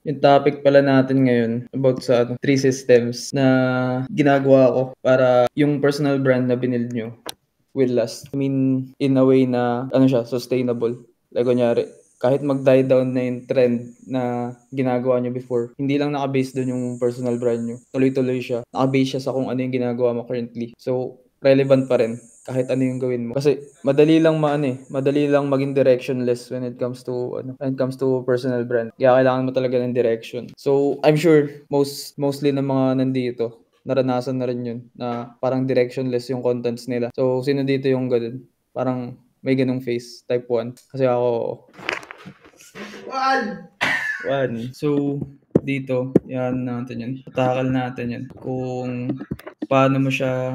Yung topic pala natin ngayon about sa three systems na ginagawa ko para yung personal brand na binild nyo will last. I mean, in a way na siya, sustainable. Like kunyari, kahit mag-die down na yung trend na ginagawa nyo before, hindi lang naka-base doon yung personal brand nyo. Tuloy-tuloy siya. Naka-base siya sa kung ano yung ginagawa mo currently. So, relevant pa rin kahit ano yung gawin mo. Kasi madali lang maging directionless when it comes to personal brand. Kaya kailangan mo talaga ng direction. So, I'm sure mostly ng mga nandito naranasan na rin yun na parang directionless yung contents nila. So, sino dito yung ganun? Parang may ganung face, type 1. Kasi ako, One. So, dito, yan natin yan. Patakal natin yan. Kung paano mo siya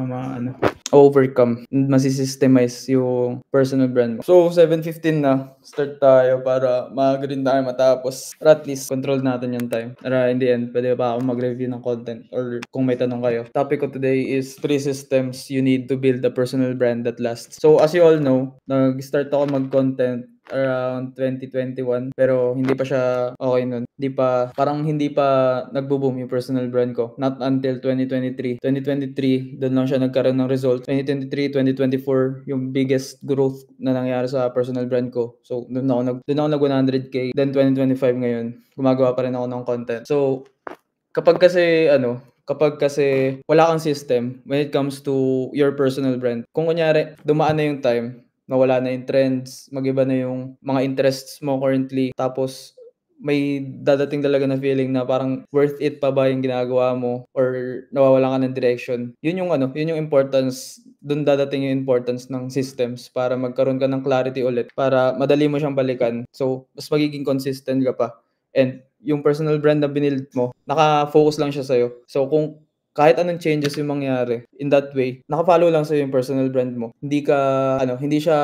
overcome, masisystemize yung personal brand mo. So, 7:15 na. Start tayo para maaga rin tayo matapos. Or at least, control natin yung time. Para in the end, pwede pa ako mag-review ng content or kung may tanong kayo. Topic ko today is 3 systems you need to build a personal brand that lasts. So, as you all know, nag-start ako mag-content around 2021 pero hindi pa siya okay nun. Hindi pa nagbo-boom yung personal brand ko. Not until 2023. 2023, doon lang siya nagkaroon ng result. 2023, 2024, yung biggest growth na nangyari sa personal brand ko. So, doon ako nag 100k. Then 2025 ngayon, gumagawa pa rin ako ng content. So, kapag kasi wala kang system when it comes to your personal brand. Kung kunyari, dumaan na yung time, nawala na yung trends, magiba na yung mga interests mo currently, tapos may dadating talaga na feeling na parang worth it pa ba yung ginagawa mo or nawawalan ka ng direction. Yun yung importance, dun dadating yung importance ng systems para magkaroon ka ng clarity ulit, para madali mo siyang balikan. So, mas magiging consistent ka pa. And yung personal brand na binild mo, naka-focus lang siya sa'yo. So, kung kahit anong changes yung mangyari, in that way, naka-follow lang sa'yo yung personal brand mo. Hindi siya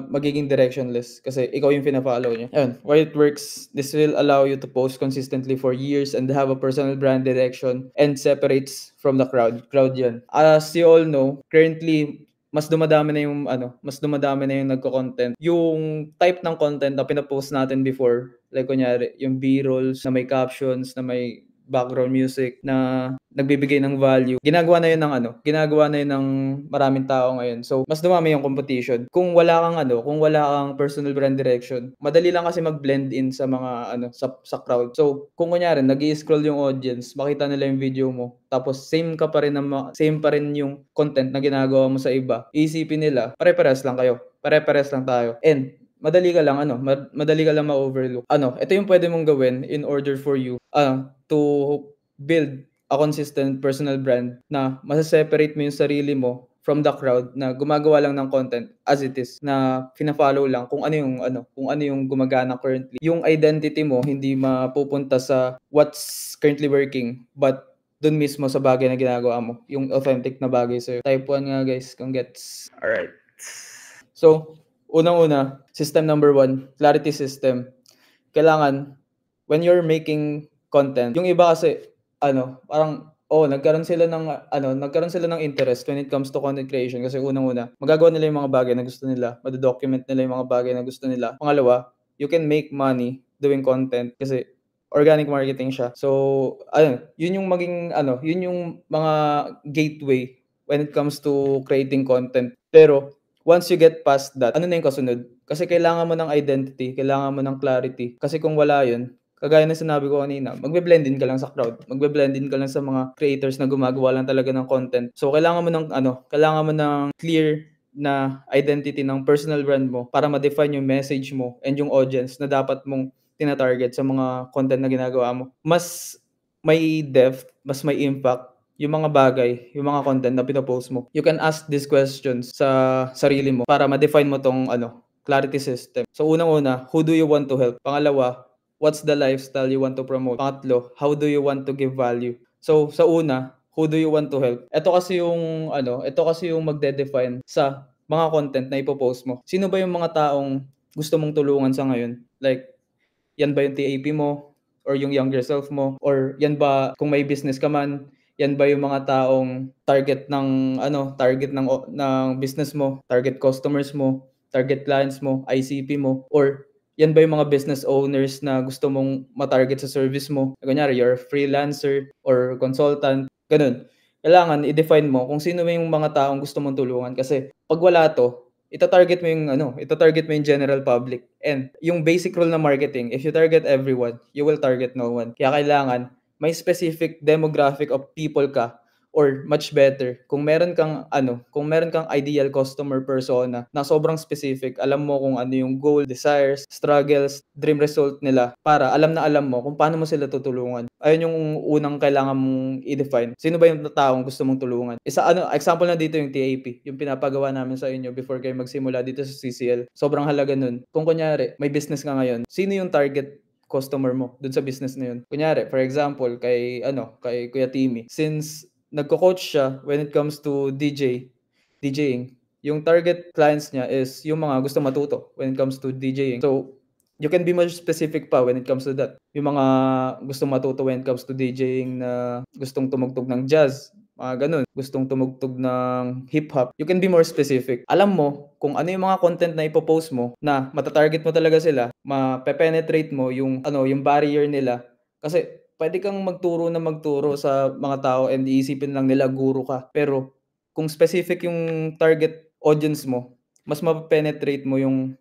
magiging directionless kasi ikaw yung fina-follow niya. Ayun, why it works, this will allow you to post consistently for years and have a personal brand direction and separates from the crowd. Crowd yan. As you all know, currently, mas dumadami na yung nagko-content. Yung type ng content na pinapost natin before, like kunyari, yung B-rolls na may captions, na may background music na nagbibigay ng value. Ginagawa na yun ng maraming tao ngayon. So, mas dumami yung competition. Kung wala kang personal brand direction, madali lang kasi mag-blend in sa mga sa crowd. So, kung kunyari nag-i-scroll yung audience, makita nila yung video mo, tapos same pa rin yung content na ginagawa mo sa iba. Iisipin nila, pare-parehas lang kayo. Pare-parehas lang tayo. And madali ka lang ma-overlook. Ito yung pwede mong gawin in order for you to build a consistent personal brand na masaseparate mo yung sarili mo from the crowd na gumagawa lang ng content as it is, na fina-follow lang kung ano yung gumagana currently. Yung identity mo hindi mapupunta sa what's currently working, but dun mismo sa bagay na ginagawa mo, yung authentic na bagay sa'yo. Type 1 nga guys, kung gets. Alright. So, unang-una, system number 1, clarity system. Kailangan, when you're making content, yung iba kasi, nagkaroon sila ng interest when it comes to content creation kasi unang-una, magagawa nila yung mga bagay na gusto nila, mado-document nila yung mga bagay na gusto nila. Pangalawa, you can make money doing content kasi organic marketing siya. So, yun yung mga gateway when it comes to creating content. Pero, once you get past that, ano na yung kasunod? Kasi kailangan mo ng identity, kailangan mo ng clarity. Kasi kung wala yun, kagaya ng sinabi ko kanina, magbe-blend in ka lang sa crowd. Magbe-blend in ka lang sa mga creators na gumagawa lang talaga ng content. So, kailangan mo ng clear na identity ng personal brand mo para ma-define yung message mo and yung audience na dapat mong tina-target sa mga content na ginagawa mo. Mas may depth, mas may impact yung mga bagay, yung mga content na pinopost mo. You can ask these questions sa sarili mo para ma-define mo tong clarity system. So, unang-una, who do you want to help? Pangalawa, what's the lifestyle you want to promote? Pangatlo, how do you want to give value? So, sa una, who do you want to help? Ito kasi yung magde-define sa mga content na ipopost mo. Sino ba yung mga taong gusto mong tulungan sa ngayon? Like, yan ba yung TAP mo? Or yung younger self mo? Or yan ba, kung may business ka man, yan ba yung mga taong target ng business mo, target customers mo, target clients mo, ICP mo, or Yan ba yung mga business owners na gusto mong ma-target sa service mo? Kunyari, you're a freelancer or consultant, gano'n. Kailangan i-define mo kung sino yung mga taong gusto mong tulungan kasi 'pag wala 'to, ita-target mo yung general public and yung basic rule ng marketing, if you target everyone, you will target no one. Kaya kailangan may specific demographic of people ka or much better kung meron kang ideal customer persona na sobrang specific, alam mo kung ano yung goal, desires, struggles, dream result nila para alam mo kung paano mo sila tutulungan. Ayun yung unang kailangan mong i-define. Sino ba yung taong gusto mong tulungan? Example na dito yung TAP, yung pinapagawa namin sa inyo before kayo magsimula dito sa CCL. Sobrang halaga nun. Kung kunyari, may business ka ngayon, sino yung target customer mo dun sa business na yun? Kunyari, for example, kay Kuya Timmy, since nagko-coach siya when it comes to DJing. Yung target clients niya is yung mga gusto matuto when it comes to DJing. So, you can be more specific pa when it comes to that. Yung mga gustong matuto when it comes to DJing na gustong tumugtog ng jazz, mga ganun. Gustong tumugtog ng hip-hop. You can be more specific. Alam mo kung ano yung mga content na ipopost mo na matatarget mo talaga sila, mape-penetrate mo yung barrier nila. Kasi pwede kang magturo sa mga tao and iisipin lang nila guro ka. Pero kung specific yung target audience mo, mas mape-penetrate mo yung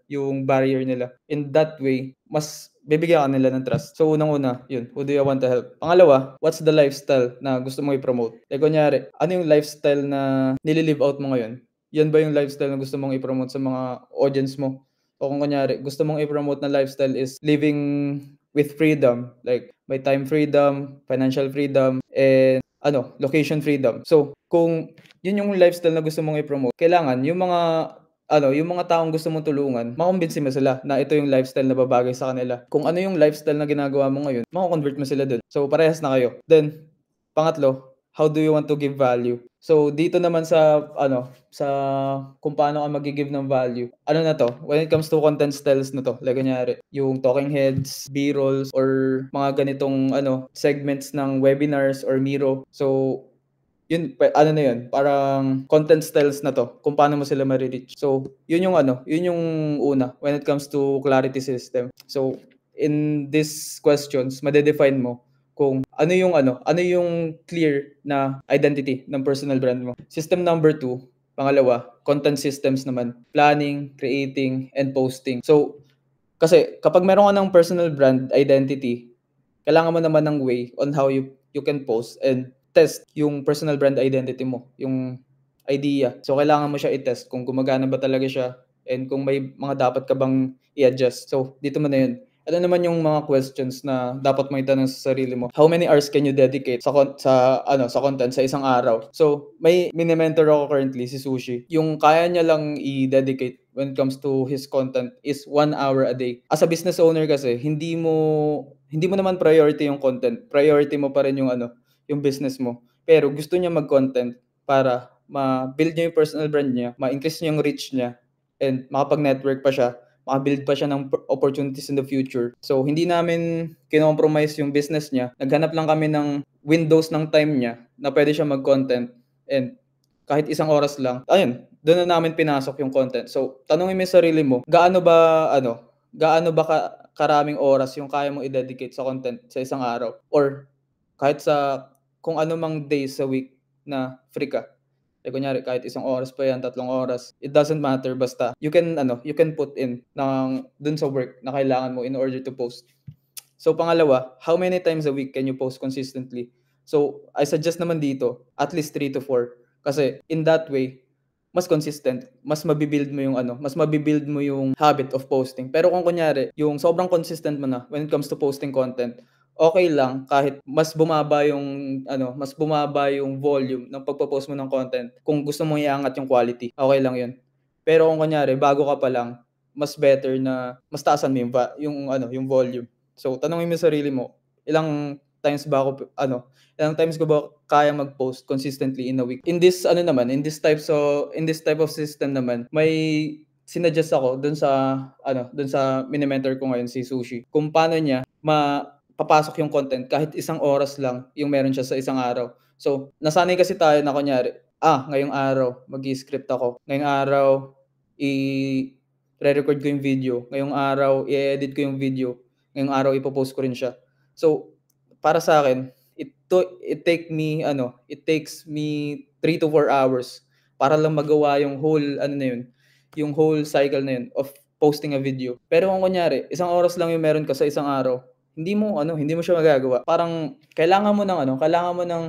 yung barrier nila. In that way, mas bibigyan ka nila ng trust. So unang-una, yun, who do you want to help? Pangalawa, what's the lifestyle na gusto mo i-promote? Kunyari, ano yung lifestyle na nililive out mo ngayon? Yan ba yung lifestyle na gusto mong i-promote sa mga audience mo? O kung kunyari, gusto mong i-promote na lifestyle is living with freedom, like may time freedom, financial freedom, and location freedom. So, kung yun yung lifestyle na gusto mong i-promote, kailangan yung mga taong gusto mong tulungan, makumbinsi mo sila na ito yung lifestyle na babagay sa kanila. Kung ano yung lifestyle na ginagawa mo ngayon, mako-convert mo sila dun. So, parehas na kayo. Then, pangatlo, how do you want to give value? So, dito naman sa kung paano ka mag-give ng value. Ano na to? When it comes to content styles na to, like kunyari, yung talking heads, B-rolls, or mga ganitong segments ng webinars or Miro. So, yun, na yun, parang content styles na to, kung paano mo sila ma-reach. So, yun yung una, when it comes to clarity system. So, in these questions, madedefine mo kung ano yung clear na identity ng personal brand mo. System number 2, pangalawa, content systems naman. Planning, creating, and posting. So, kasi kapag meron ka ng personal brand identity, kailangan mo naman ng way on how you can post and test yung personal brand identity mo, yung idea. So, kailangan mo siya i-test kung gumagana ba talaga siya and kung may mga dapat ka bang i-adjust. So, dito mo na yun. Ano naman yung mga questions na dapat mo itanong sa sarili mo? How many hours can you dedicate sa content sa isang araw? So, may mini-mentor ako currently, si Sushi. Yung kaya niya lang i-dedicate when it comes to his content is 1 hour a day. As a business owner kasi, hindi mo naman priority yung content. Priority mo pa rin yung business mo. Pero gusto niya mag-content para ma-build niya yung personal brand niya, ma-increase niya yung reach niya, and makapag-network pa siya, makabuild pa siya ng opportunities in the future. So, hindi namin kinompromise yung business niya. Naghanap lang kami ng windows ng time niya na pwede siya mag-content and kahit isang oras lang, ayun, doon na namin pinasok yung content. So, tanungin mo yung sarili mo, gaano ba karaming oras yung kaya mong i-dedicate sa content sa isang araw? Or kahit sa kung ano mang days sa week na free ka. Kunyari, kahit isang oras pa yan, 3 oras, it doesn't matter, basta you can put in dun sa work na kailangan mo in order to post. So, pangalawa, how many times a week can you post consistently? So, I suggest naman dito, at least 3 to 4. Kasi, in that way, mas consistent, mas mabibuild mo yung habit of posting. Pero kung kunyari, yung sobrang consistent mo na when it comes to posting content, okay lang kahit mas bumaba yung volume ng pagpo-post mo ng content. Kung gusto mong iangat yung quality, okay lang 'yun. Pero kung kunyari bago ka pa lang, mas better na mas taasan mo yung volume. So, tanungin mo yung sarili mo, ilang times ko ba kaya mag-post consistently in a week? In this type of system naman, may sinuggest ako dun sa mini-mentor ko ngayon, si Sushi. Kung paano niya papasok yung content kahit isang oras lang yung meron siya sa isang araw. So, nasanay kasi tayo na kunyari, ngayong araw mag-i-script ako. Ngayong araw re-record ko yung video, ngayong araw i-e-edit ko yung video, ngayong araw ipo-post ko rin siya. So, para sa'kin, it takes me 3 to 4 hours para lang magawa yung whole ano na yun, yung whole cycle na yun of posting a video. Pero kung kunyari, isang oras lang yung meron ka sa isang araw, hindi mo siya magagawa. Parang kailangan mo ng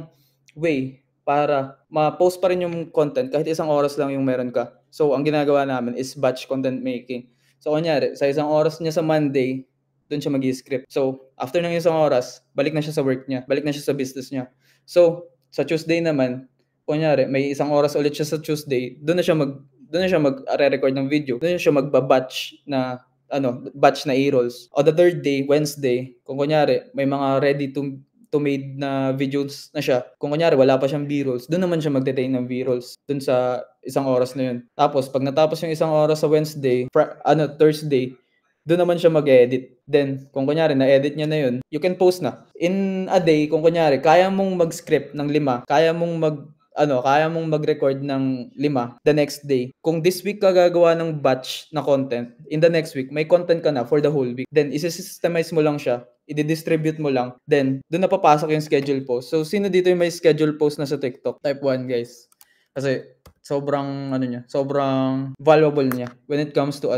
way para ma-post pa rin yung content kahit isang oras lang yung meron ka. So, ang ginagawa namin is batch content making. So, kunyari, sa isang oras niya sa Monday, doon siya mag-i-script. So, after ng isang oras, balik na siya sa work niya, balik na siya sa business niya. So, sa Tuesday naman, kunyari, may isang oras ulit siya sa Tuesday, doon na siya mag-re-record ng video. Doon na siya magba-batch na batch na e-rolls. O the third day, Wednesday, kung kunyari, may mga ready to made na videos na siya. Kung kunyari wala pa siyang B-rolls, doon naman siya magte-take ng B-rolls doon sa isang oras na yun. Tapos pag natapos yung isang oras sa Wednesday, Thursday, doon naman siya mag-edit. Then, kung kunyari na-edit niya na yun, you can post na. In a day, kung kunyari kaya mong mag-script ng 5, kaya mong mag-record ng 5 the next day. Kung this week ka gagawa ng batch na content, in the next week, may content ka na for the whole week. Then, isi-systemize mo lang siya, i-distribute mo lang, then, doon na papasok yung schedule post. So, sino dito yung may schedule post na sa TikTok? Type 1, guys. Kasi, sobrang valuable niya when it comes to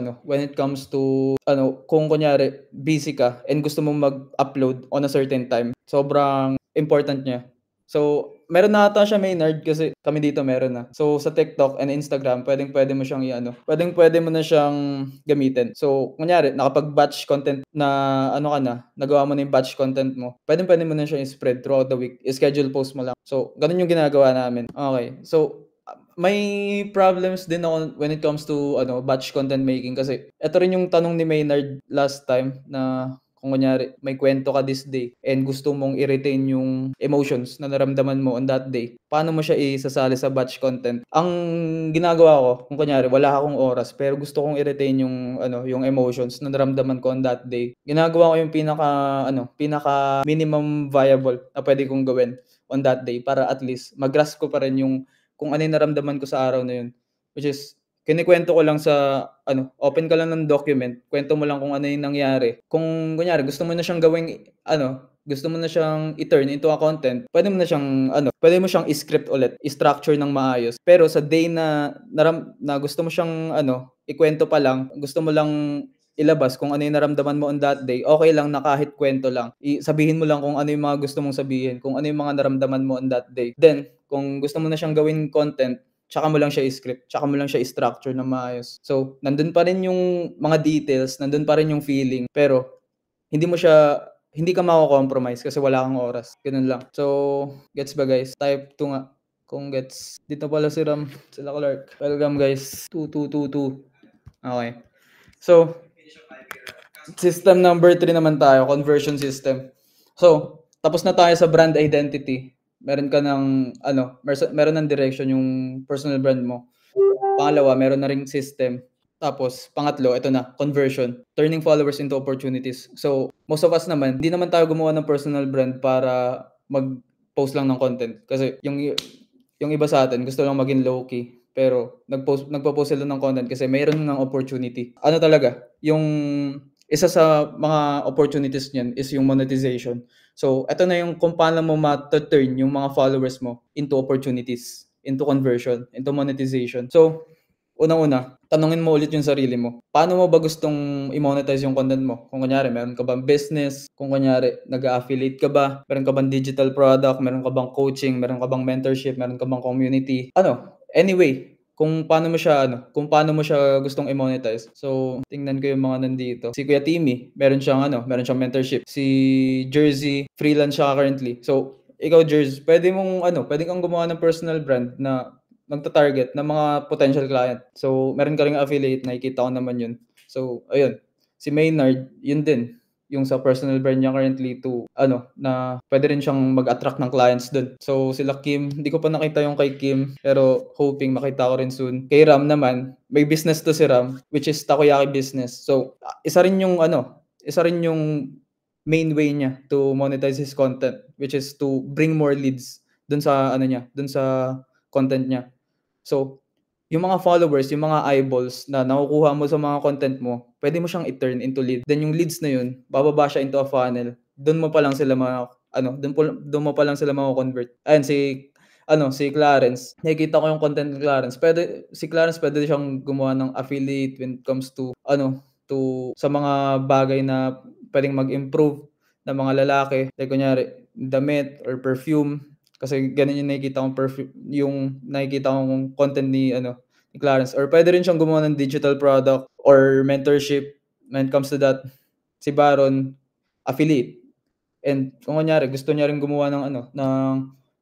kung kunyari busy ka and gusto mong mag-upload on a certain time, sobrang important niya. So, meron na ata siya Maynard kasi kami dito meron na. So, sa TikTok and Instagram, pwede mo siyang pwede mo na siyang gamitin. So, kunyari, nakapag-batch content na nagawa mo na yung batch content mo, pwede mo na siyang i-spread throughout the week. I-schedule post mo lang. So, ganun yung ginagawa namin. Okay. So, may problems din ako when it comes to batch content making kasi ito rin yung tanong ni Maynard last time na kung kunyari may kwento ka this day and gusto mong i-retain yung emotions na naramdaman mo on that day, paano mo siya isasali sa batch content? Ang ginagawa ko, kung kunyari wala akong oras pero gusto kong i-retain yung emotions na naramdaman ko on that day, ginagawa ko yung pinaka minimum viable na pwede kong gawin on that day para at least mag-grasp ko pa rin yung kung ano yung naramdaman ko sa araw na yun. Which is, kinikwento ko lang sa, open ka lang ng document, kwento mo lang kung ano yung nangyari. Kung, kunyari, gusto mo na siyang i-turn into a content, pwede mo siyang i-script ulit, i-structure ng maayos. Pero sa day na gusto mo siyang, ikwento pa lang, gusto mo lang ilabas kung ano yung naramdaman mo on that day, okay lang na kahit kwento lang. Sabihin mo lang kung ano yung mga gusto mong sabihin, kung ano yung mga naramdaman mo on that day. Then, kung gusto mo na siyang gawin content, tsaka mo lang siya i-script, tsaka mo lang siya i-structure ng maayos. So, nandun pa rin yung mga details, nandun pa rin yung feeling, pero hindi ka mako-compromise kasi wala kang oras. Ganun lang. So, gets ba guys? Type 2 nga. Kung gets. Dito pala si Ram, sila Clark. Welcome guys. 2222. Okay. So, system number 3 naman tayo, conversion system. So, tapos na tayo sa brand identity. Meron ka ng meron ng direction yung personal brand mo. Pangalawa, meron na ring system. Tapos, pangatlo, ito na, conversion. Turning followers into opportunities. So, most of us naman, hindi naman tayo gumawa ng personal brand para mag-post lang ng content. Kasi yung iba sa atin, gusto lang maging low-key. Pero, nagpo-post sila ng content kasi mayroon ng opportunity. Talaga, yung isa sa mga opportunities niyan is yung monetization. So, ito na yung kung paano mo ma-turn yung mga followers mo into opportunities, into conversion, into monetization. So, unang-una, tanungin mo ulit yung sarili mo. Paano mo ba gustong i-monetize yung content mo? Kung kunyari, meron ka bang business? Kung kunyari, nag-affiliate ka ba? Meron ka bang digital product? Meron ka bang coaching? Meron ka bang mentorship? Meron ka bang community? Anyway, kung paano mo siya gustong i-monetize. So, tingnan ko yung mga nandito. Si Kuya Timmy, meron siyang mentorship. Si Jersey, freelance siya currently. So, ikaw Jersey, pwede kang gumawa ng personal brand na magta-target ng mga potential client. So, meron ka ring affiliate, nakikita ko naman yun. So, ayun. Si Maynard, yun din. Yung sa personal brand niya currently na pwede rin siyang mag-attract ng clients dun. So, sila Kim, hindi ko pa nakita yung kay Kim, pero hoping makita ko rin soon. Kay Ram naman, may business to si Ram, which is takoyaki business. So, isa rin yung main way niya to monetize his content, which is to bring more leads dun sa content niya. So, yung mga followers, yung mga eyeballs na nakukuha mo sa mga content mo, pwede mo siyang i-turn into lead. Then yung leads na yun, bababa siya into a funnel. Dun mo pa lang sila dun mo pa lang sila mako-convert. Ayun si Clarence, nakikita ko yung content ni Clarence. Si Clarence pwede siyang gumawa ng affiliate when it comes to sa mga bagay na pwedeng mag-improve ng mga lalaki. Like kunyari, damit or perfume. Kasi ganun yung nakikita kong content ni Clarence. Or pwede rin siyang gumawa ng digital product or mentorship when it comes to that. Si Baron, affiliate. And kung kunyari gusto niya rin gumawa ng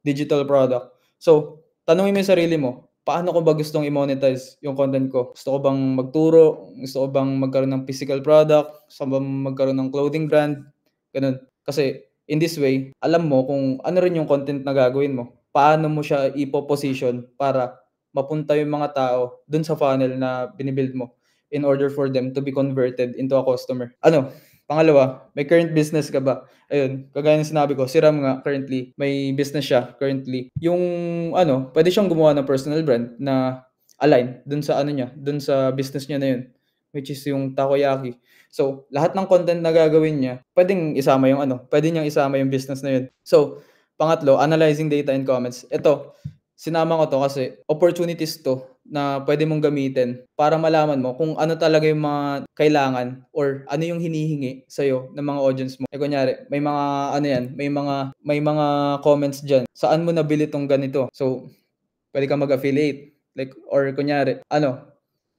digital product. So, tanungin mo yung sarili mo, paano ko ba gustong i-monetize yung content ko? Gusto ko bang magturo? Gusto ko bang magkaroon ng physical product? Gusto ko bang magkaroon ng clothing brand? Ganun. Kasi in this way, alam mo kung ano rin yung content na gagawin mo. Paano mo siya ipo-position para mapunta yung mga tao dun sa funnel na binibuild mo in order for them to be converted into a customer. Pangalawa, may current business ka ba? Ayun, kagaya ng sinabi ko, si Ram nga currently, may business siya currently. Yung pwede siyang gumawa ng personal brand na align dun sa business niya na yun, which is yung takoyaki. So, lahat ng content na gagawin niya, pwede niyang isama yung business na yun. So, pangatlo, analyzing data and comments. Ito, sinama ko to kasi opportunities to na pwede mong gamitin para malaman mo kung ano talaga yung mga kailangan or ano yung hinihingi sa'yo ng mga audience mo. Kunyari, may mga comments dyan. Saan mo nabili tong ganito? So, pwede kang mag-affiliate. Like, or kunyari,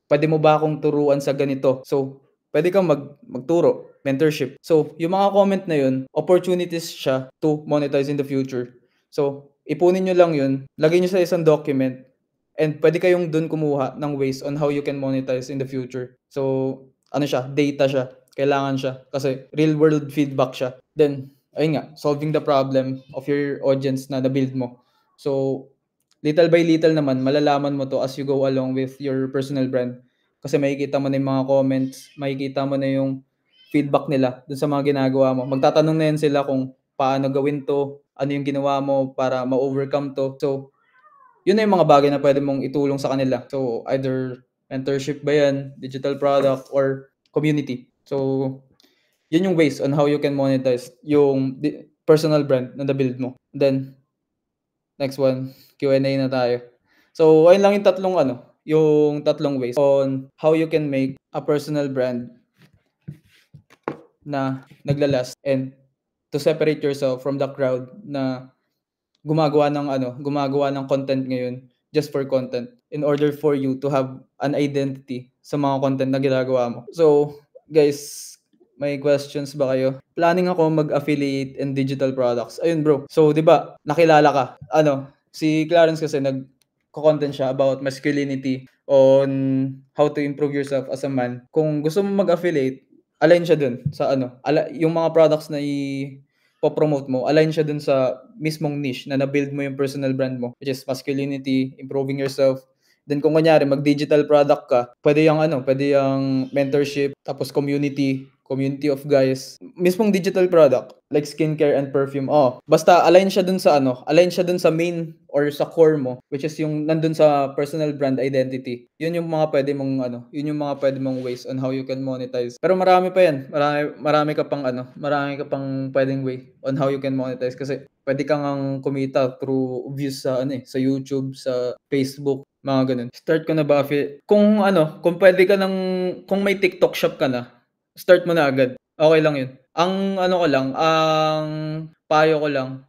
pwede mo ba akong turuan sa ganito? So, pwede kang magturo, mentorship. So, yung mga comment na yun, opportunities siya to monetize in the future. So, ipunin nyo lang yun, lagay nyo sa isang document, and pwede kayong dun kumuha ng ways on how you can monetize in the future. So, data siya. Kailangan siya. Kasi real world feedback siya. Then, ayun nga, solving the problem of your audience na na-build mo. So, little by little naman, malalaman mo to as you go along with your personal brand. Kasi makikita mo na yung mga comments, makikita mo na yung feedback nila dun sa mga ginagawa mo. Magtatanong na yan sila kung paano gawin to, ano yung ginawa mo para ma-overcome to. So, yun na yung mga bagay na pwede mong itulong sa kanila. So, either mentorship ba yan, digital product, or community. So, yun yung ways on how you can monetize yung personal brand na na-build mo. Then, next one, Q&A na tayo. So, ayun lang yung tatlong ways on how you can make a personal brand na naglalast and to separate yourself from the crowd na gumagawa ng content ngayon just for content in order for you to have an identity sa mga content na ginagawa mo. So, guys, may questions ba kayo? Planning ako mag-affiliate in digital products. Ayun bro. So, 'di ba, nakilala ka. Si Clarence kasi nag-content siya about masculinity on how to improve yourself as a man. Kung gusto mo mag-affiliate, align siya dun sa yung mga products na po-promote mo, align siya dun sa mismong niche na na-build mo yung personal brand mo, which is masculinity, improving yourself. Then kung kunyari mag-digital product ka, pwede yung mentorship, tapos community of guys. Mismong digital product, like skincare and perfume. Basta align siya dun sa main or sa core mo, which is yung nandun sa personal brand identity. Yun yung mga pwede mong ways on how you can monetize. Pero marami pa yan. Marami ka pang pwedeng way on how you can monetize kasi pwede kang kumita through views sa YouTube, sa Facebook, mga ganun. Start ko na ba kung pwede ka kung may TikTok shop ka na, start mo na agad. Okay lang yun. Ang payo ko lang,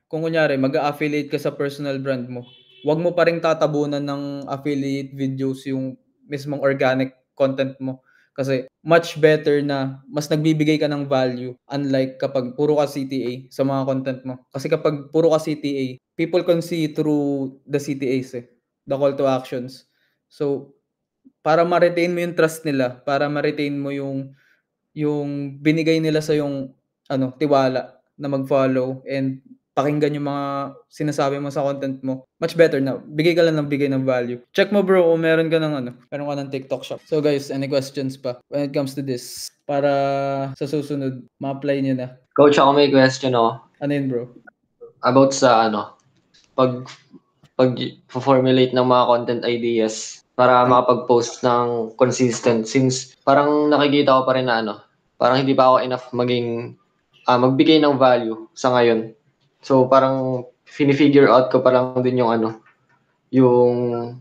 kung kunyari mag-a-affiliate ka sa personal brand mo, wag mo pa ring tatabunan ng affiliate videos yung mismong organic content mo. Kasi much better na mas nagbibigay ka ng value unlike kapag puro ka CTA sa mga content mo. Kasi kapag puro ka CTA, people can see through the CTAs the call to actions. So, para ma-retain mo yung trust nila, para ma-retain mo yung binigay nila sa yung tiwala na mag-follow and pakinggan yung mga sinasabi mo sa content mo, much better na bigay ka lang ng bigay ng value. Check mo bro kung meron ka ng TikTok shop. So guys, any questions pa when it comes to this? Para sa susunod, ma-apply nyo na. Coach, ako may question Ano yun bro? About sa pag formulate ng mga content ideas. para makapag-post ng consistent since parang nakikita ko pa rin na parang hindi pa ako enough magbigay ng value sa ngayon. So parang fini-figure out ko pa lang din yung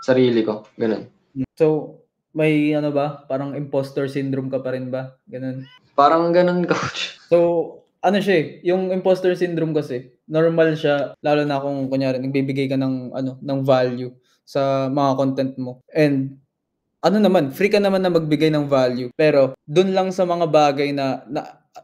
sarili ko, ganun. So, may ba, parang imposter syndrome ka pa rin ba? Ganun. Parang ganun, coach. So, siya yung imposter syndrome kasi, normal siya, lalo na kung kunyari, nagbibigay ka ng value sa mga content mo. And, free ka naman na magbigay ng value. Pero, dun lang sa mga bagay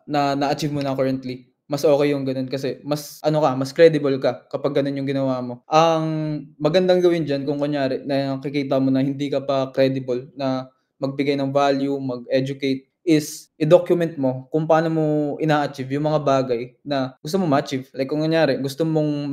na-achieve mo na currently, mas okay yung ganun kasi mas mas credible ka kapag ganun yung ginawa mo. Ang magandang gawin diyan kung kunyari nakikita mo na hindi ka pa credible na magbigay ng value, mag-educate, is i-document mo kung paano mo ina-achieve yung mga bagay na gusto mo ma-achieve. Like kung kunyari gusto mong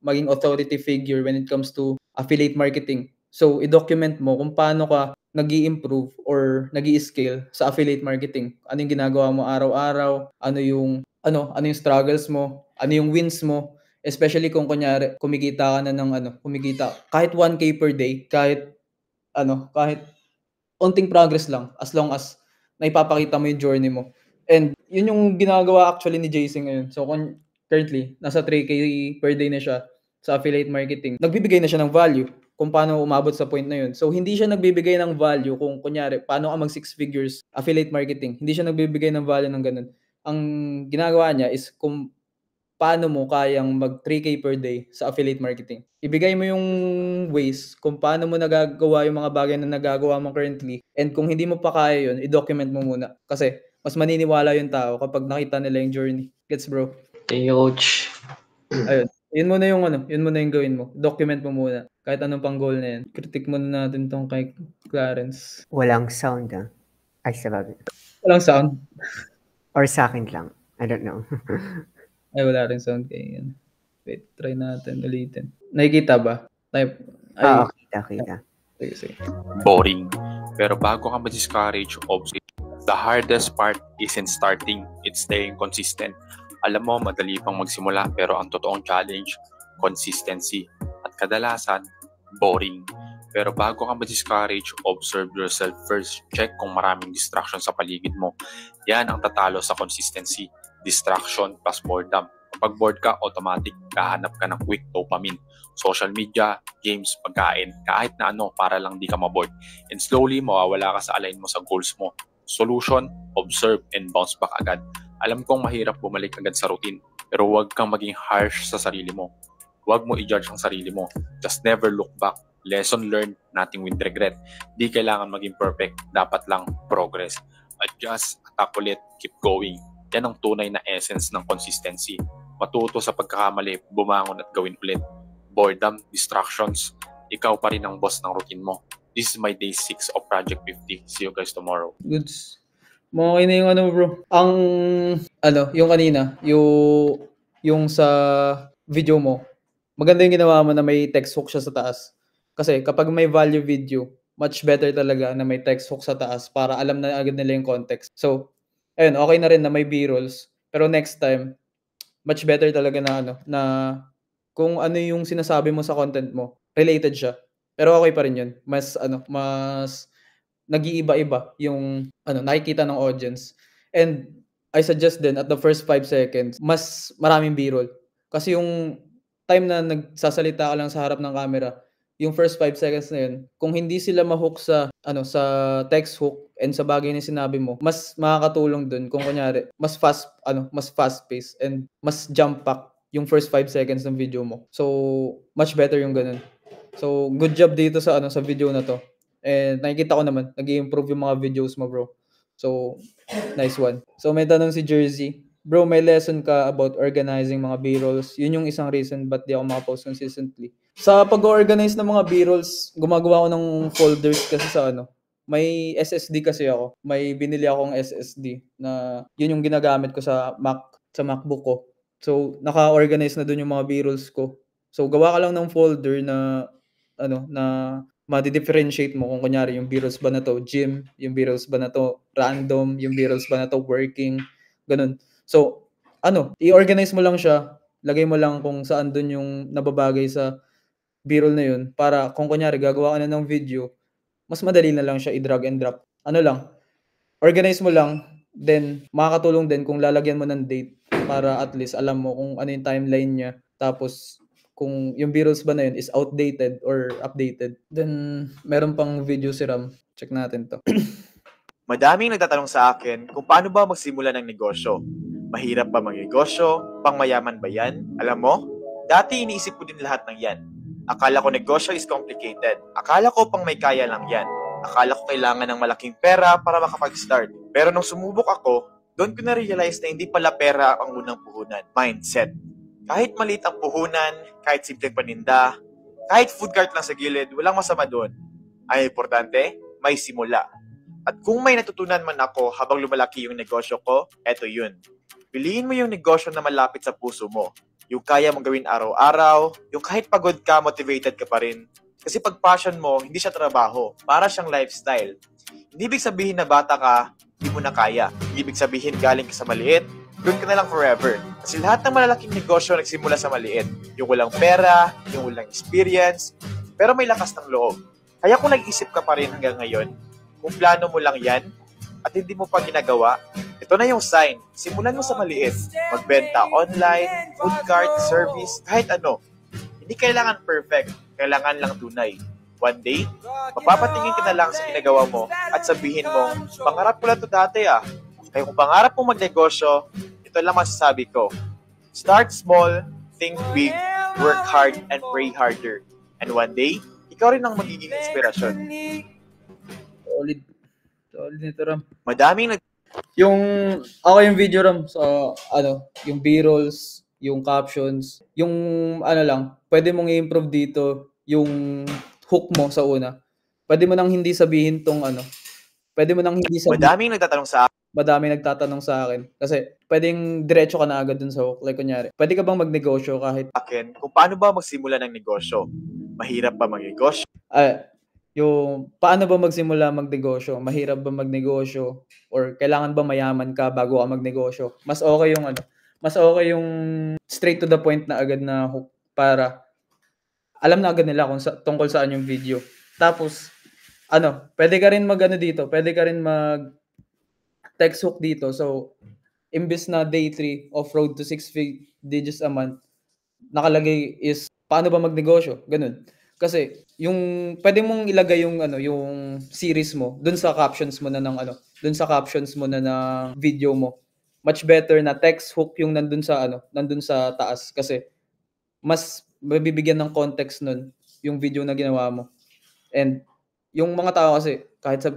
maging authority figure when it comes to affiliate marketing. So i-document mo kung paano ka nag-i-improve or nag-i-scale sa affiliate marketing. Ano yung ginagawa mo araw-araw, ano yung struggles mo, ano yung wins mo, especially kung kunyari kumikita ka na kumikita kahit 1K per day, kahit onting progress lang, as long as naipapakita mo yung journey mo. And yun yung ginagawa actually ni JC ngayon. So currently nasa 3K per day na siya sa affiliate marketing. Nagbibigay na siya ng value kung paano umabot sa point na yun. So hindi siya nagbibigay ng value kung kunyari paano ka mag 6 figures affiliate marketing. Hindi siya nagbibigay ng value ng ganun. Ang ginagawa niya is kung paano mo kayang mag 3K per day sa affiliate marketing. Ibigay mo yung ways kung paano mo nagagawa yung mga bagay na nagagawa mo currently, and kung hindi mo pa kaya yun, i-document mo muna. Kasi mas maniniwala yung tao kapag nakita nila yung journey. Gets, bro? Thank you, coach. Ayun. Yun muna yung gawin mo. Document mo muna. Kahit anong pang goal na yan. Critic muna natin tong kay Clarence. Walang sound, Ay, sababi. Walang sound? Or sa akin lang. I don't know. Ay, wala rin sound kay yan. Wait, try natin ulitin. Nakikita ba? Type. Kita. Sige. Boring. Pero bago ka ma-discourage, the hardest part isn't starting, it's staying consistent. Alam mo, madali pang magsimula pero ang totoong challenge, consistency. At kadalasan, boring. Pero bago ka ma-discourage, observe yourself first. Check kung maraming distraction sa paligid mo. Yan ang tatalo sa consistency. Distraction plus boredom. Kapag bored ka, automatic kahanap ka ng quick dopamine. Social media, games, pagkain, kahit na para lang di ka maboard. And slowly, mawawala ka sa align mo sa goals mo. Solution, observe and bounce back agad. Alam kong mahirap bumalik agad sa routine, pero huwag kang maging harsh sa sarili mo. Huwag mo i-judge ang sarili mo. Just never look back. Lesson learned, nothing with regret. Di kailangan maging perfect, dapat lang progress. Adjust, attack ulit, keep going. Yan ang tunay na essence ng consistency. Matuto sa pagkakamali, bumangon at gawin ulit. Boredom, distractions, ikaw pa rin ang boss ng routine mo. This is my day 6 of Project 50. See you guys tomorrow. Goods. Okay na yung bro. Ang yung kanina, yung sa video mo, maganda yung ginawa mo na may text hook siya sa taas. Kasi kapag may value video, much better talaga na may text hook sa taas para alam na agad nila yung context. So, ayun, okay na rin na may B-rolls. Pero next time, much better talaga na kung ano yung sinasabi mo sa content mo, related siya. Pero okay pa rin yun. Mas nag-iiba-iba yung nakikita ng audience. And I suggest din at the first 5 seconds, mas maraming B-roll. Kasi yung time na nagsasalita ka lang sa harap ng camera, yung first 5 seconds na yun, kung hindi sila ma-hook sa text hook and sa bagay na sinabi mo, mas makakatulong dun kung kunyari mas fast pace and mas jump pack yung first 5 seconds ng video mo. So much better yung ganun. So good job dito sa video na to. And nakikita ko naman nag-i-improve yung mga videos mo, bro. So nice one. So may tanong si Jersey. Bro, may lesson ka about organizing mga B-rolls. Yun yung isang reason ba't di ako makapost consistently. Sa pag-organize ng mga B-rolls, gumagawa ako ng folders kasi sa may SSD kasi ako. May binili akong SSD na yun yung ginagamit ko sa MacBook ko. So naka-organize na dun yung mga B-rolls ko. So gawa ka lang ng folder na na ma-differentiate mo kung kunyari yung B-rolls ba na to gym, yung B-rolls ba na to random, yung B-rolls ba na to working, ganun. So, i-organize mo lang siya, lagay mo lang kung saan dun yung nababagay sa B-roll na yun para kung kunyari gagawa ka na ng video, mas madali na lang siya i-drag and drop. Ano lang, organize mo lang, then makakatulong din kung lalagyan mo ng date para at least alam mo kung ano yung timeline niya. Tapos kung yung B-rolls ba na yun is outdated or updated. Then meron pang video si Ram. Check natin to. Madaming nagtatanong sa akin kung paano ba magsimula ng negosyo. Mahirap ba magnegosyo? Pangmayaman ba yan? Alam mo, dati iniisip ko din lahat ng yan. Akala ko negosyo is complicated. Akala ko pang may kaya lang yan. Akala ko kailangan ng malaking pera para makapag-start. Pero nung sumubok ako, doon ko na-realize na hindi pala pera ang unang puhunan. Mindset. Kahit maliit ang puhunan, kahit simpleng paninda, kahit food cart lang sa gilid, walang masama doon. Ang importante, may simula. At kung may natutunan man ako habang lumalaki yung negosyo ko, eto yun. Piliin mo yung negosyo na malapit sa puso mo. Yung kaya mong gawin araw-araw, yung kahit pagod ka, motivated ka pa rin. Kasi pag passion mo, hindi siya trabaho. Para siyang lifestyle. Hindi ibig sabihin na bata ka, hindi mo na kaya. Hindi ibig sabihin galing ka sa maliit, doon ka na lang forever. Kasi lahat ng malalaking negosyo nagsimula sa maliit. Yung walang pera, yung walang experience, pero may lakas ng loob. Kaya kung nag-isip ka pa rin hanggang ngayon, kung plano mo lang yan, at hindi mo pa ginagawa, ito na yung sign. Simulan mo sa maliit. Magbenta online, food cart, service, kahit ano. Hindi kailangan perfect. Kailangan lang tunay. One day, mapapatingin ka na lang sa ginagawa mo at sabihin mo, pangarap ko lang ito dati ah. Kaya kung pangarap mo magnegosyo, ito lang masasabi ko. Start small, think big, work hard, and pray harder. And one day, ikaw rin ang magiging inspirasyon. Solid. Solid nito, Ram. Madaming Yung yung video, Ram, so yung B-rolls, yung captions, yung lang, pwede mong i-improve dito yung hook mo sa una. Pwede mo nang hindi sabihin pwede mo nang hindi sabihin. madaming nagtatanong sa akin kasi pwedeng diretso ka na agad dun sa hook. Like kunyari, pwede ka bang magnegosyo kahit akin kung paano ba magsimula ng negosyo. Mahirap ba magnegosyo? yung paano ba magsimula magnegosyo? Mahirap ba magnegosyo? Or kailangan ba mayaman ka bago ka magnegosyo? Mas okay yung straight to the point na agad na hook para alam na agad nila kung tungkol saan yung video. Tapos pwede ka rin pwede ka rin mag text hook dito. So imbis na day 3 of road to 6 digits a month, nakalagay is paano ba magnegosyo? Ganun. Kasi yung pwede mong ilagay yung yung series mo dun sa captions mo na ng video mo. Much better na text hook yung nandun sa taas kasi mas mabibigyan ng context nun yung video na ginawa mo. And yung mga tao kasi kahit sa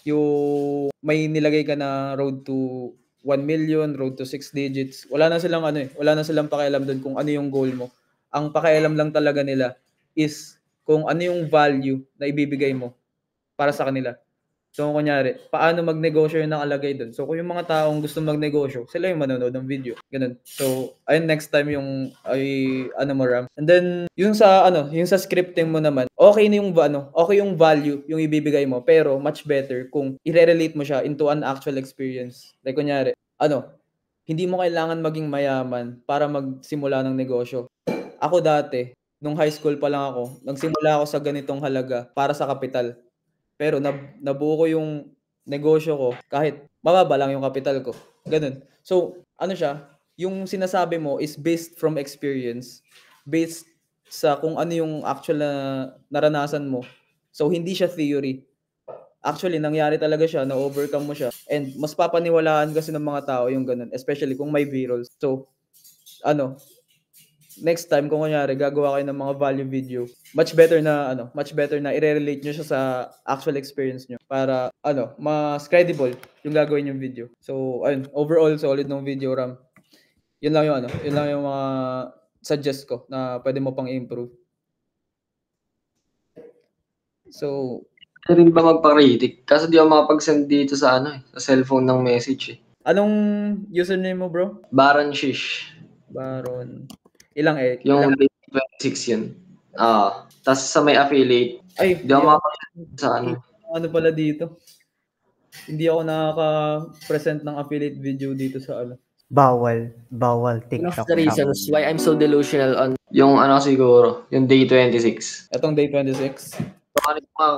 yung may nilagay ka na road to 1 million, road to 6 digits, wala na silang pakialam dun kung ano yung goal mo. Ang pakialam lang talaga nila is kung ano yung value na ibibigay mo para sa kanila. So, kunyari, paano magnegosyo yung nakalagay doon. So, kung yung mga taong gusto magnegosyo, sila yung manonood ng video. Ganun. So, ayun next time yung Ram. And then, yung sa scripting mo naman, okay yung value yung ibibigay mo, pero much better kung i-relate mo siya into an actual experience. Like, kunyari, hindi mo kailangan maging mayaman para magsimula ng negosyo. Ako dati, nung high school pa lang ako, nagsimula ako sa ganitong halaga para sa kapital. Pero nabuo ko yung negosyo ko kahit mababa lang yung kapital ko. Ganun. So, yung sinasabi mo is based from experience, based sa kung ano yung actual na naranasan mo. So, hindi siya theory. Actually, nangyari talaga siya, na-overcome mo siya. And mas papaniwalaan kasi ng mga tao yung ganun, especially kung may B-rolls. So, next time kung kunyari gagawa kayo ng mga value video, much better na i-relate nyo siya sa actual experience nyo para mas credible yung gagawin yung video. So ayun, overall solid ng video, Ram. Yun lang yung mga suggest ko na pwede mo pang improve. So rin ba magpa-critic? Kasi di ako makapag-send dito sa sa cellphone ng message eh. Anong username mo, bro? Baron Shish. Baron. Ilang Yung 26 yun. Tapos sa may affiliate. Ay, di ako makapag-send sa ano pala dito? Hindi ako nakaka-present ng affiliate video dito sa Bawal TikTok. One of the reasons why I'm so delusional on Yung ano siguro, yung day 26. Etong day 26. So, ano yung mga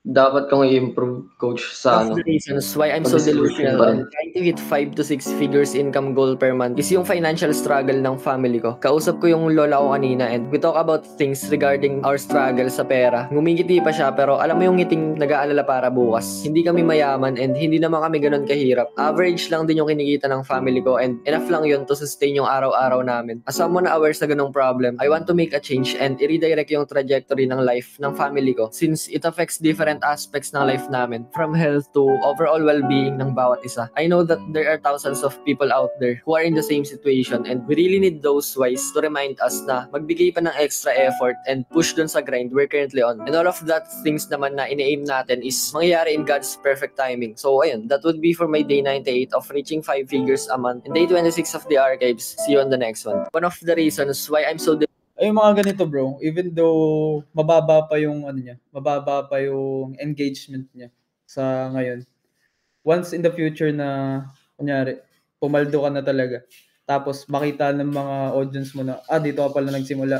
dapat kong i-improve, coach, sa One of ano? the reasons why I'm so Pag-distribution delusional pa rin. on trying to hit 5 to 6 figures income goal per month is yung financial struggle ng family ko. Kausap ko yung lola ko kanina and we talk about things regarding our struggle sa pera. Ngumingiti pa siya pero alam mo yung ngiting nag-aalala para bukas. Hindi kami mayaman and hindi naman kami ganun kahirap. Average lang din yung kinikita ng family ko and enough lang yun to sustain yung araw-araw namin. As someone na aware sa ganung problem, I want to make a change and i-redirect yung trajectory ng life ng family ko since it affects different aspects ng life namin, from health to overall well-being ng bawat isa. I know that there are thousands of people out there who are in the same situation and we really need those wise to remind us na magbigay pa ng extra effort and push dun sa grind we're currently on. And all of that things naman na ine-aim natin is mangyayari in God's perfect timing. So ayun, that would be for my day 98 of reaching 5 figures a month and day 26 of the archives. See you on the next one. One of the reasons why I'm so Ay, mga ganito bro, even though mababa pa yung engagement niya sa ngayon. Once in the future na kunyari pumaldo ka na talaga. Tapos makita ng mga audience mo na dito ka pala nagsimula.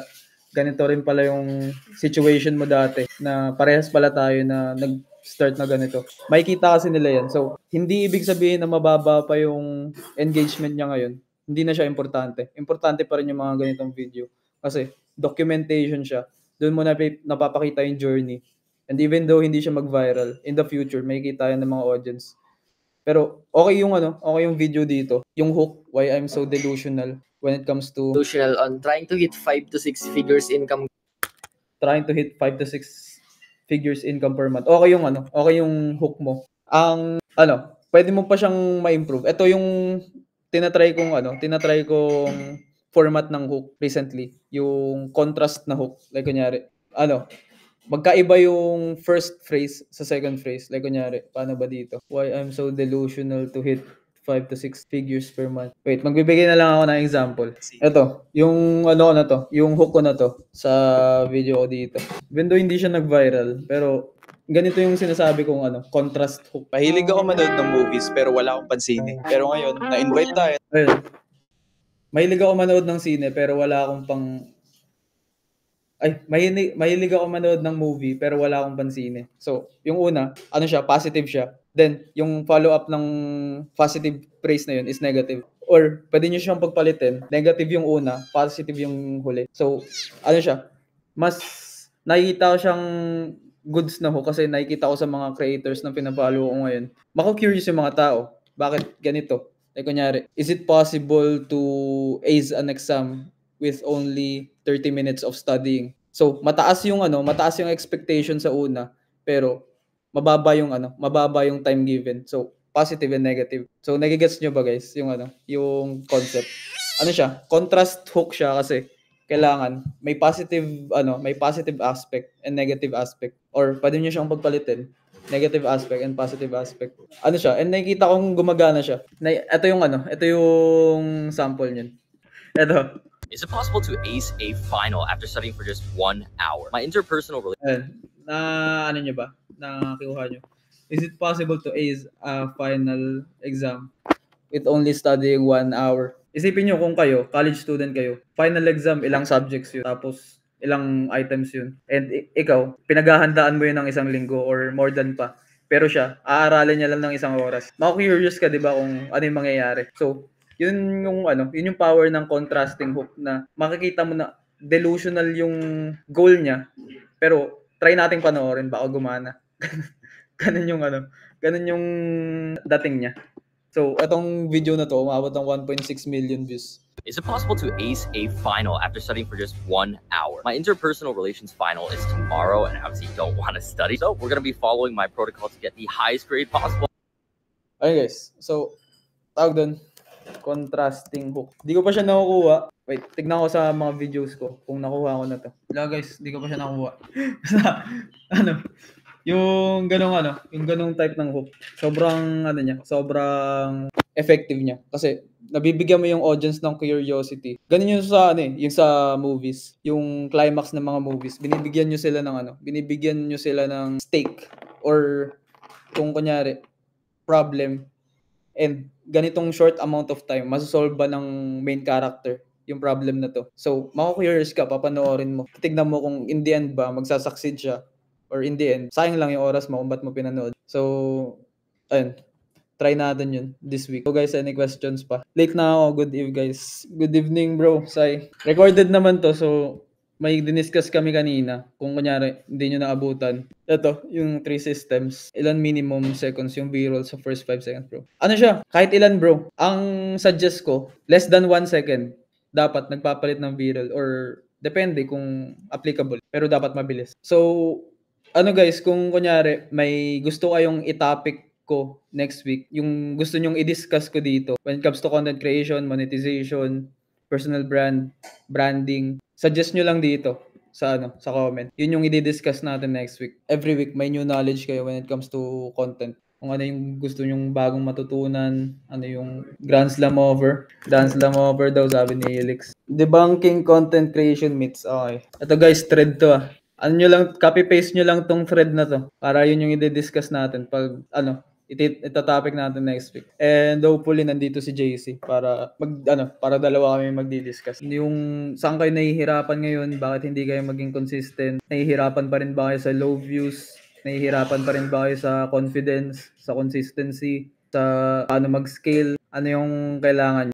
Ganito rin pala yung situation mo dati na parehas pala tayo na nag-start na ganito. Makikita kasi nila yan. So, hindi ibig sabihin na mababa pa yung engagement niya ngayon. Hindi na siya importante. Importante pa rin yung mga ganitong video. Kasi documentation siya. Doon mo na napapakita yung journey. And even though hindi siya mag-viral, in the future, makikita yan ng mga audience. Pero okay yung video dito. Yung hook, why I'm so delusional when it comes to delusional on trying to hit 5 to 6 figures income trying to hit 5 to 6 figures income per month. Okay yung hook mo. Ang pwede mo pa siyang ma-improve. Ito yung tinatry kong format ng hook recently, yung contrast na hook. Like kunyari, magkaiba yung first phrase sa second phrase. Like kunyari, paano ba dito? Why I'm so delusional to hit 5 to 6 figures per month. Wait, magbibigay na lang ako ng example. Ito, yung yung hook ko na to sa video ko dito. Even though hindi siya nag-viral, pero ganito yung sinasabi kong contrast hook. Mahilig ako manood ng movies pero wala akong pansinin. Pero ngayon, na-invite tayo. Ayun. Mahilig ako manood ng sine pero wala akong mahilig ako manood ng movie pero wala akong pansine. So, yung una, positive siya. Then, yung follow-up ng positive praise na yun is negative. Or, pwede nyo siyang pagpalitin. Negative yung una, positive yung huli. So, mas nakikita ko siyang goods na hook kasi nakikita ko sa mga creators na pinapollow ko ngayon. Mako-curious yung mga tao. Bakit ganito? Like, kunyari, is it possible to ace an exam with only 30 minutes of studying? So, mataas yung expectation sa una, pero mababa yung time given. So, positive and negative. So, nagigets nyo ba guys yung concept? Contrast hook siya kasi kailangan may positive aspect and negative aspect, or pwede nyo siyang pagpalitin. Negative aspect and positive aspect. And nakikita kong gumagana siya. Ito yung sample niyan. Ito. Is it possible to ace a final after studying for just 1 hour? My interpersonal relationship. Nyo ba? Nakuha nyo. Is it possible to ace a final exam with only studying 1 hour? Isipin nyo kung kayo, college student kayo, final exam, ilang subjects yun, tapos ilang items yun. And ikaw, pinaghahandaan mo yun ng 1 linggo or more than pa. Pero siya, aaralin niya lang ng 1 oras. Mako-curious ka, di ba, kung ano yung mangyayari. So, yun yung power ng contrasting hook na makikita mo na delusional yung goal niya. Pero, try nating panoorin, baka gumana. Ganun yung dating niya. So, etong video na to, umabot ng 1.6 million views. Is it possible to ace a final after studying for just 1 hour? My interpersonal relations final is tomorrow, and I obviously don't want to study. So we're going to be following my protocol to get the highest grade possible. Okay guys, so tawag dun, contrasting hook. Di ko pa siya nakukuha. Wait, tignan ko sa mga videos ko kung nakuha ko na to. Wala guys, di ko pa siya nakuha. Yung ganong type ng hook. Sobrang sobrang effective niya kasi nabibigyan mo yung audience ng curiosity. Ganun yung sa movies, yung climax ng mga movies, binibigyan niyo sila ng stake or kung kunyari problem and ganitong short amount of time masosolve ba ng main character yung problem na to. So, mako-curious ka, papanoorin mo. Tignan mo kung in the end ba magsasucceed siya or in the end, sayang lang yung oras mo kung ba't mo pinanood. So, ayun. Try natin yun this week. So guys, any questions pa? Late na ako. Good eve guys. Good evening bro. Sai. Recorded naman to, so may diniscuss kami kanina. Kung kunyari, hindi nyo naabutan. Ito, yung 3 systems. Ilan minimum seconds yung B-roll sa first 5 seconds, bro? Ano siya? Kahit ilan, bro. Ang suggest ko, less than 1 second. Dapat nagpapalit ng B-roll or depende kung applicable. Pero dapat mabilis. So, ano guys, kung kunyari, may gusto kayong i-topic ko next week, yung gusto nyong i-discuss ko dito when it comes to content creation, monetization, personal branding, suggest nyo lang dito sa sa comment. Yun yung i-discuss natin next week. Every week may new knowledge kayo when it comes to content. Kung ano yung gusto nyong bagong matutunan, ano yung Grand Slam over daw sabi ni Helix. Debunking content creation myths. Okay. Ito guys, thread to Ano nyo lang, copy-paste nyo lang tong thread na to para yun yung i-discuss natin pag ita-topic natin next week. And hopefully nandito si JC para para dalawa kami magdi-discuss. Yung saan kayo nahihirapan ngayon, bakit hindi kayo maging consistent? Nahihirapan pa rin ba kayo sa low views? Nahihirapan pa rin ba kayo sa confidence, sa consistency, sa paano mag-scale? Ano yung kailangan